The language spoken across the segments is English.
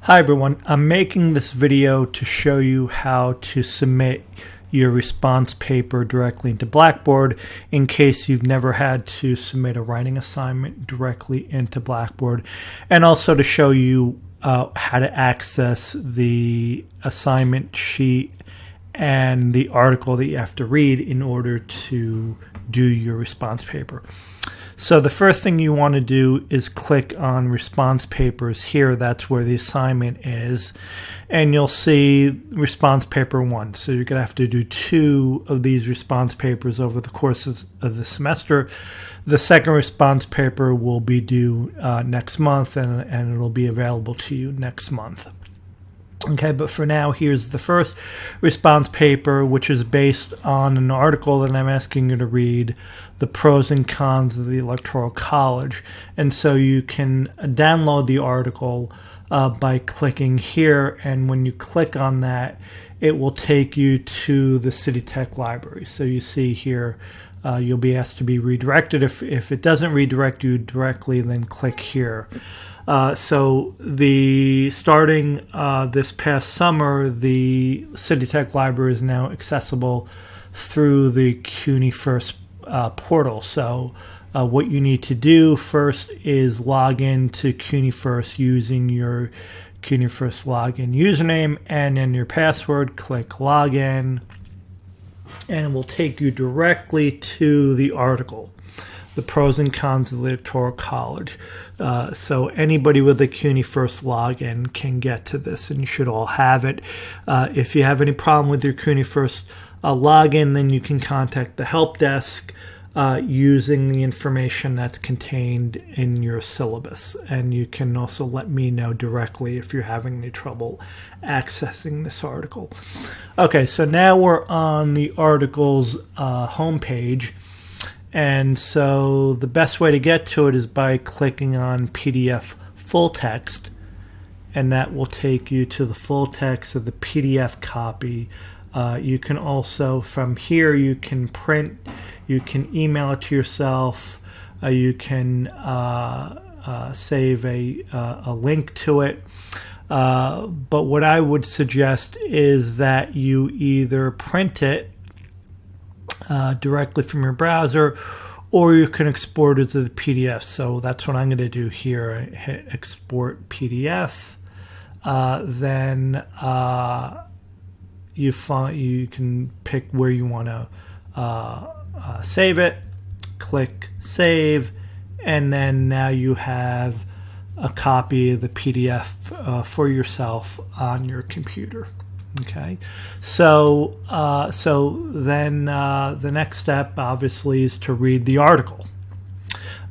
Hi everyone, I'm making this video to show you how to submit your response paper directly into Blackboard in case you've never had to submit a writing assignment directly into Blackboard, and also to show you how to access the assignment sheet and the article that you have to read in order to do your response paper. So the first thing you want to do is click on response papers here. That's where the assignment is. And you'll see response paper 1. So you're going to have to do 2 of these response papers over the course of the semester. The second response paper will be due next month, and it'll be available to you next month. Okay, but for now, here's the first response paper, which is based on an article that I'm asking you to read, The Pros and Cons of the Electoral College. And so you can download the article by clicking here, and when you click on that, it will take you to the City Tech Library. So you see here, you'll be asked to be redirected. If it doesn't redirect you directly, then click here. So starting this past summer, the City Tech Library is now accessible through the CUNY First portal. So what you need to do first is log in to CUNY First using your CUNY First login username and then your password. Click login, and it will take you directly to the article, The Pros and Cons of the Electoral College. So anybody with a CUNY First login can get to this, and you should all have it. If you have any problem with your CUNY First login, then you can contact the help desk using the information that's contained in your syllabus. And you can also let me know directly if you're having any trouble accessing this article. Okay, so now we're on the article's homepage. And so the best way to get to it is by clicking on PDF full text, and that will take you to the full text of the PDF copy. You can also, from here, you can print, you can email it to yourself, you can save a link to it. But what I would suggest is that you either print it directly from your browser, or you can export it as a PDF. So that's what I'm going to do here. I hit export PDF. Then you can pick where you want to save it. Click save, and then now you have a copy of the PDF for yourself on your computer. Okay, so then the next step, obviously, is to read the article.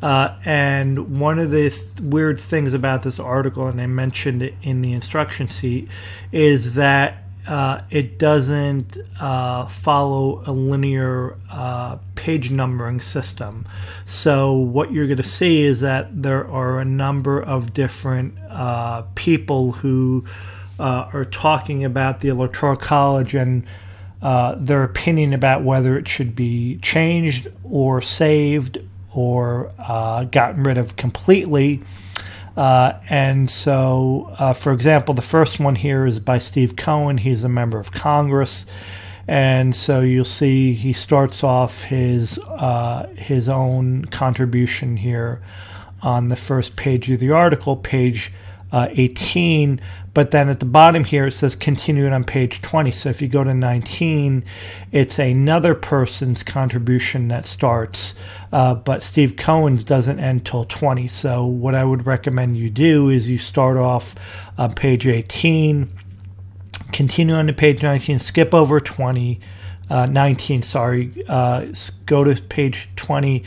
And one of the weird things about this article, and I mentioned it in the instruction sheet, is that it doesn't follow a linear page numbering system. So what you're going to see is that there are a number of different people who are talking about the Electoral College and their opinion about whether it should be changed or saved or gotten rid of completely. And so, for example, the first one here is by Steve Cohen. He's a member of Congress. And so you'll see he starts off his own contribution here on the first page of the article, page 18, but then at the bottom here it says continued on page 20. So if you go to 19, it's another person's contribution that starts, but Steve Cohen's doesn't end till 20. So what I would recommend you do is you start off on page 18, continue on to page 19, skip over 19, go to page 20,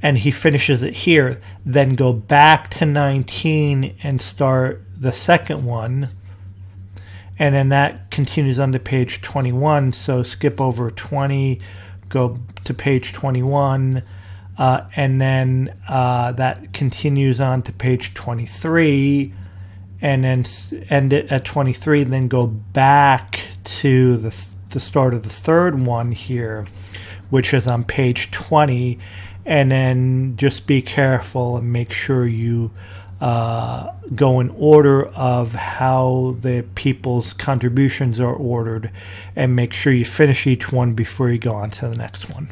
and he finishes it here. Then go back to 19 and start the second one, and then that continues on to page 21. So skip over 20, go to page 21, and then that continues on to page 23, and then end it at 23. Then go back to the start of the third one here, which is on page 20. And then just be careful and make sure you go in order of how the people's contributions are ordered, and make sure you finish each one before you go on to the next one.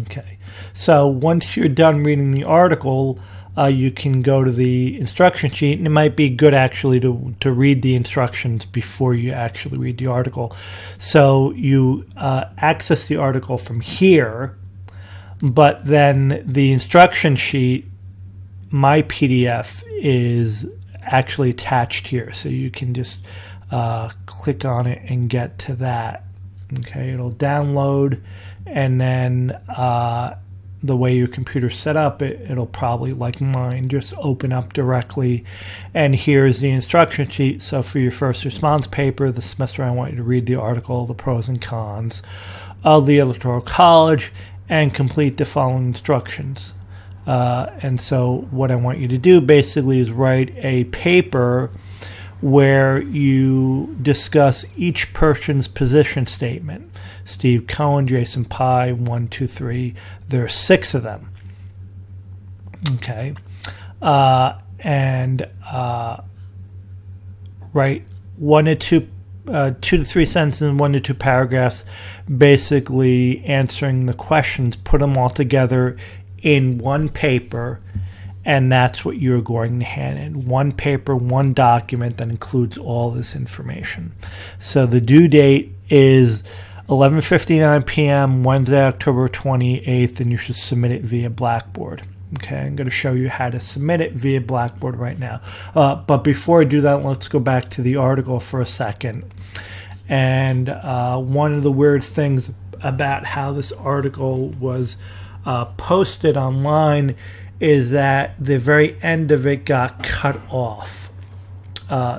Okay, so once you're done reading the article, you can go to the instruction sheet, and it might be good actually to read the instructions before you actually read the article. So you access the article from here, but then the instruction sheet, my PDF, is actually attached here. So you can just click on it and get to that. Okay, it'll download, and then the way your computer's set up, it'll probably, like mine, just open up directly. And here's the instruction sheet. So for your first response paper this semester, I want you to read the article, the pros and cons of the Electoral College, and complete the following instructions. And so what I want you to do basically is write a paper where you discuss each person's position statement. Steve Cohen, Jason Pye, 1, 2, 3. There are 6 of them. Okay. And write 1 to 2, 2 to 3 sentences and 1 to 2 paragraphs, basically answering the questions. Put them all together in one paper, and that's what you're going to hand in. One paper, one document that includes all this information. So the due date is 11:59 p.m. Wednesday, October 28th, and you should submit it via Blackboard. Okay, I'm going to show you how to submit it via Blackboard right now. But before I do that, let's go back to the article for a second. And one of the weird things about how this article was posted online is that the very end of it got cut off.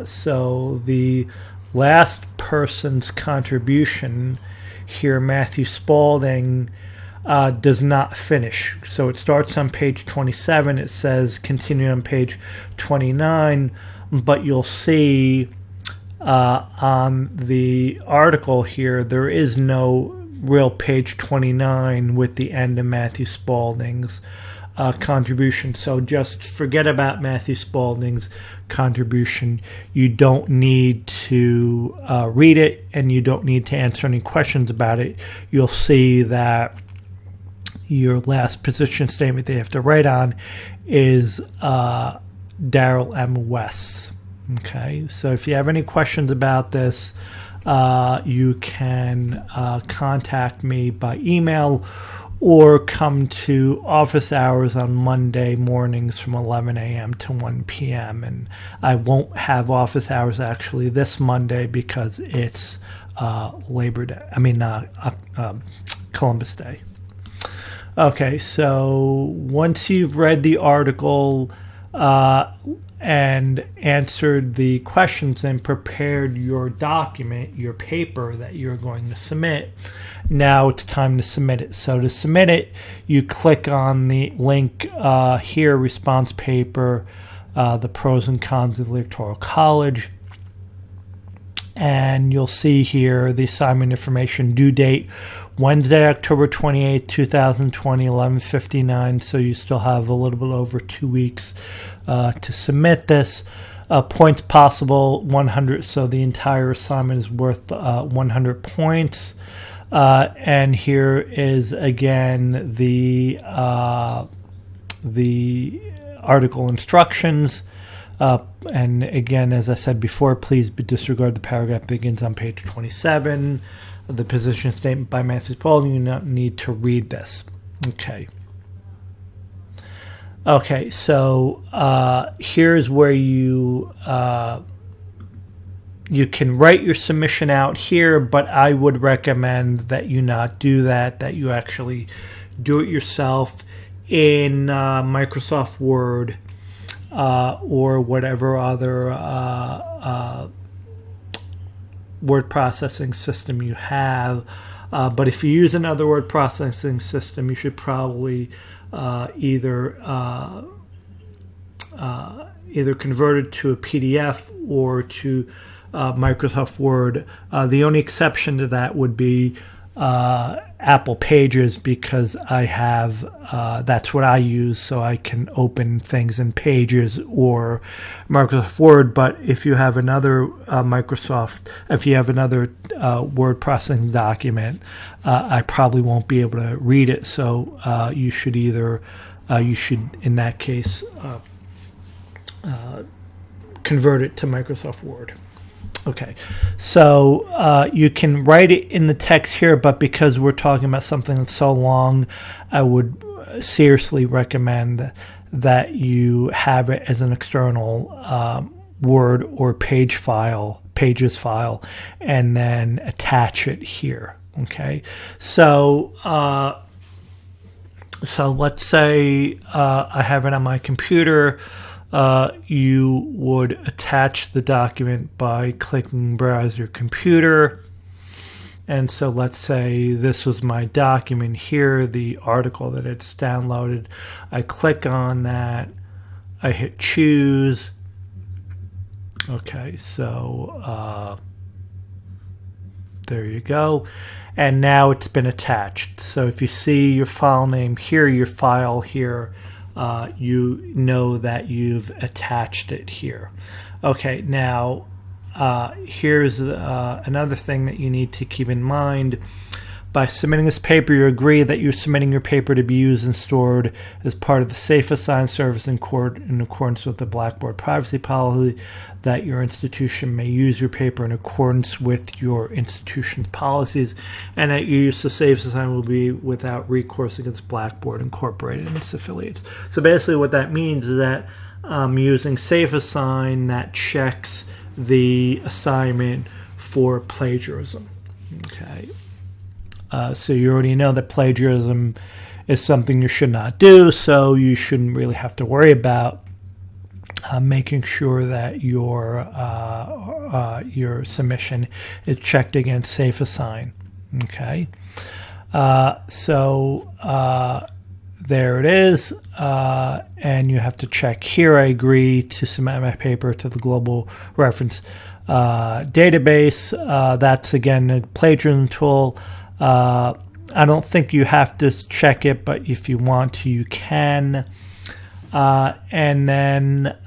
So the last person's contribution here, Matthew Spalding, does not finish. So it starts on page 27. It says continue on page 29, but you'll see on the article here there is no real page 29 with the end of Matthew Spalding's contribution. So just forget about Matthew Spalding's contribution. You don't need to read it, and you don't need to answer any questions about it. You'll see that your last position statement they have to write on is Daryl M. West's. Okay, so if you have any questions about this, you can contact me by email or come to office hours on Monday mornings from 11 a.m. to 1 p.m. And I won't have office hours actually this Monday because it's Labor Day. Columbus Day. Okay, so once you've read the article and answered the questions and prepared your document, your paper that you're going to submit, now it's time to submit it. So to submit it, you click on the link here, response paper, the pros and cons of the Electoral College. And you'll see here the assignment information, due date Wednesday, October 28th, 2020, 11:59. So you still have a little bit over 2 weeks to submit this. Points possible, 100. So the entire assignment is worth 100 points. And here is again the article instructions. And again, as I said before, please disregard the paragraph that begins on page 27. The position statement by Matthew Spalding. You don't need to read this. Okay. Okay, so here's where you can write your submission out here, but I would recommend that you not do that, that you actually do it yourself in Microsoft Word or whatever other word processing system you have. But if you use another word processing system, you should probably either convert it to a PDF or to Microsoft Word. The only exception to that would be Apple Pages because I have that's what I use, so I can open things in Pages or Microsoft Word. But if you have another if you have another word processing document, I probably won't be able to read it. So you should in that case convert it to Microsoft Word. Okay, so you can write it in the text here, but because we're talking about something that's so long, I would seriously recommend that you have it as an external Word or Pages file, and then attach it here. Okay, so let's say I have it on my computer. You would attach the document by clicking Browse Your Computer. And so let's say this was my document here, the article that it's downloaded. I click on that. I hit Choose. Okay, so there you go. And now it's been attached. So if you see your file name here, your file here, you know that you've attached it here. Okay, now here's another thing that you need to keep in mind. By submitting this paper, you agree that you're submitting your paper to be used and stored as part of the Safe Assign service in accordance with the Blackboard privacy policy, that your institution may use your paper in accordance with your institution's policies, and that your use of Safe Assign will be without recourse against Blackboard Incorporated and its affiliates. So basically what that means is that using Safe Assign, that checks the assignment for plagiarism. Okay. So you already know that plagiarism is something you should not do, so you shouldn't really have to worry about making sure that your submission is checked against Safe Assign. Okay, so there it is, and you have to check here. I agree to submit my paper to the Global Reference Database. That's again a plagiarism tool. I don't think you have to check it, but if you want to, you can. And then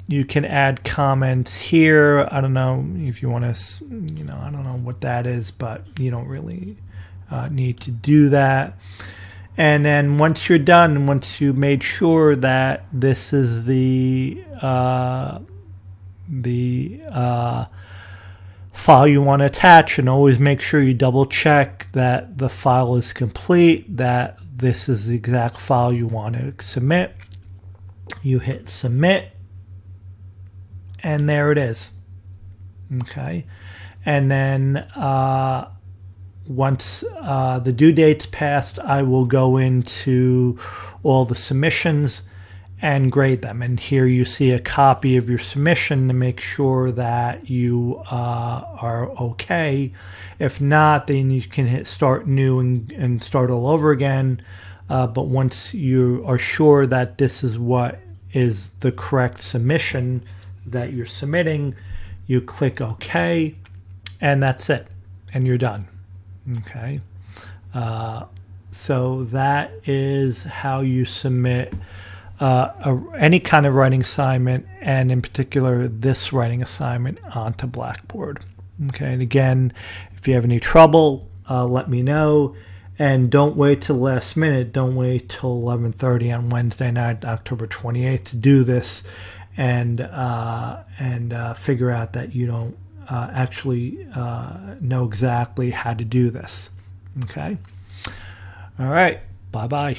you can add comments here. I don't know if you want to, I don't know what that is, but you don't really need to do that. And then once you're done, once you made sure that this is the file you want to attach, and always make sure you double check that the file is complete, that this is the exact file you want to submit. You hit submit, and there it is. Okay, and then once the due date's passed, I will go into all the submissions and grade them. And here you see a copy of your submission to make sure that you are okay. If not, then you can hit start new and start all over again. But once you are sure that this is what is the correct submission that you're submitting, you click OK, and that's it, and you're done. Okay, so that is how you submit any kind of writing assignment, and in particular this writing assignment, onto Blackboard. Okay, and again, if you have any trouble, let me know, and don't wait till the last minute. Don't wait till 11:30 on Wednesday night, October 28th, to do this, and figure out that you don't actually know exactly how to do this. Okay, all right, bye bye.